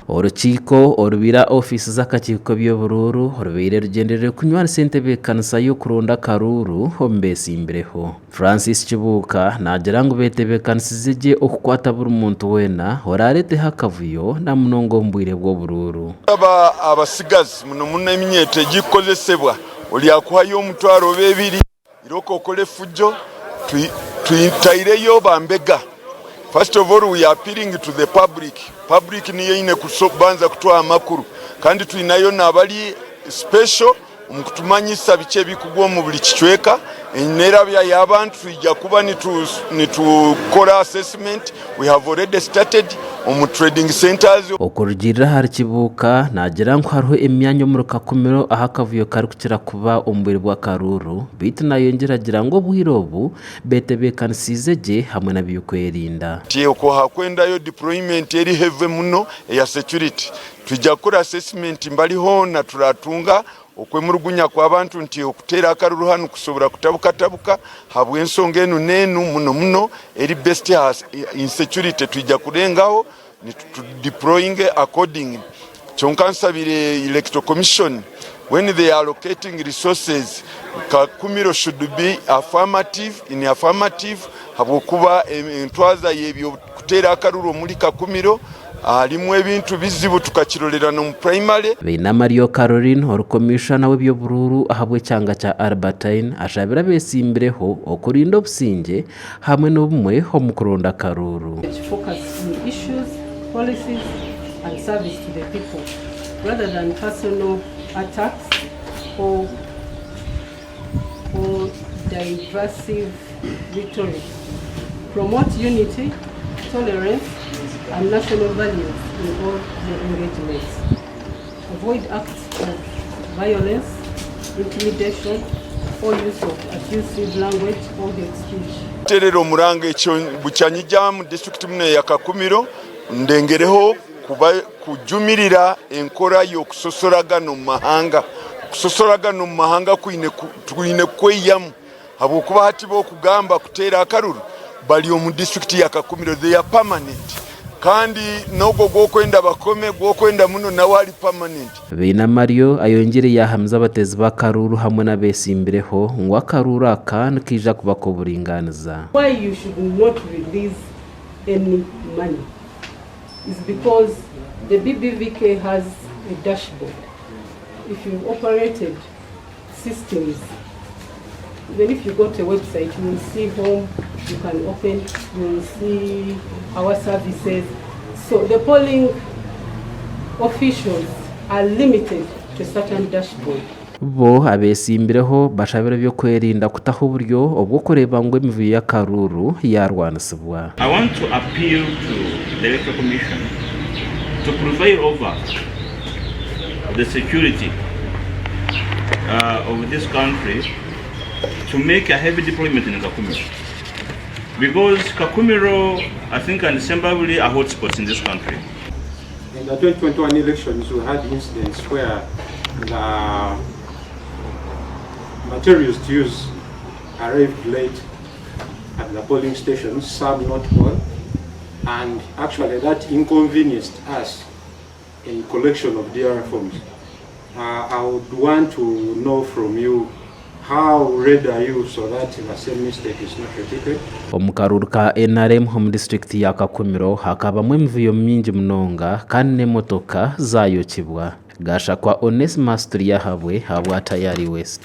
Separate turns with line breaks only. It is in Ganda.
Urukiko orubira ofisi z'akakiiko by'Obururu orubeire rugenderere kunywana ssentebe kanisa y'okurunda Karuru ombesimbireho. Francis Kibuuka nagira ngu betebekanisize gye okukwata buri muntu weena orareteho akavuyo na munonga omu bwire bw'Obururu.
Abasigazi muno muno Eminyeeto egikozesebwa oli akuhayo omutwaro oba ebiri iroko okole effujjo tuyitaireyo bambega. First of all, we are appealing to the public. Public niyo ine kubanza kutoa amakuru kandi tulinayo n'abali special mukutumanyisa bice bikugwa mu buli kichweka enera bya y'abantu tujja kuba nitukora assessment. We have already started omu trading centers.
Okurugirira hari Kibuuka nagira ngu hariho emyanya omu Kakumiro aho akavuyo kari kukira kuba omu bwire bwa Karuru bitu nayongera agira ngu obwire obu betebekanisize gye hamwe n'ebyokwerinda.
Tieko hakwendayo deployment eri heavy muno ya security. Tujja kukora assessment mbaliho na turatunga okwemulugunya kw'abantu nti okuteera Akaruru hano kusobora kutabuka habwe ensonga eno n'enu muno eri best insecurity tujja kurengaho ni deploying according. Kyonka nsabire electoral commission when they are allocating resources Kakumiro should be affirmative habwokuba entwaza y'ebyo kuteera Akaruru muri Kakumiro alimu ebintu bizibu tukakirolera no primary.
Beina Mario Caroline orukomishana w'ebyobururu ahabwe cyanga cya Albertine ashabira besimbireho okurinda obusinge hamwe n'obumwe omu kurunda Karuru.
Focus on issues, policies and service to the people rather than personal attacks or divisive rhetoric. Promote unity, tolerance and national values in all the engagements. Avoid acts of violence, intimidation, or use of abusive language or hate speech.
Terero murange ekyo bukyanyija mu district muno ya Kakumiro ndengereho kuba kujumirira enkora y'okusosoragano mu mahanga. Kusosoragano mu mahanga kuine kweyamu habwokuba hati bo kugamba kuteera Akaruru bali omu district ya Kakumiro they are permanent. Kandi nogo gwokwenda bakome gwokwenda muno nawe ali permanent.
Beina Mario ayongere yahamza abatezi ba Karuru hamwe n'abesimbireho ngo Akaruru aka nikija kuba ko buringaniza.
Why you should not release any money is because the BBVK has a dashboard. If you've operated systems, even if you go to a website, you will see home, you can open, you will see our services. So the polling officials are limited to certain dashboard.
Bo abesimbireho bashabira byo kwerinda kutaho uburyo obwo kureba ngo imivuyo ya Karuru yarwanisibwa.
I want to appeal to the Electoral Commission to prevail over the security of this country to make a heavy deployment in Kakumiro. Because Kakumiro, I think, and Sembabuli are hotspots in this country.
In the 2021 elections, we had incidents where the materials to use arrived late at the polling stations, some not all, and actually that inconvenienced us in collection of DR forms. I would want to know from you how ready are you so that the same mistake is not repeated.
Omukaruuru ka NRM home district ya Kakumiro hakabamwe emivuyo mingi munonga kandi n'emotoka zayokibwa. Gasha kwa Onesmus Turiyahabwe habwa Tayari West.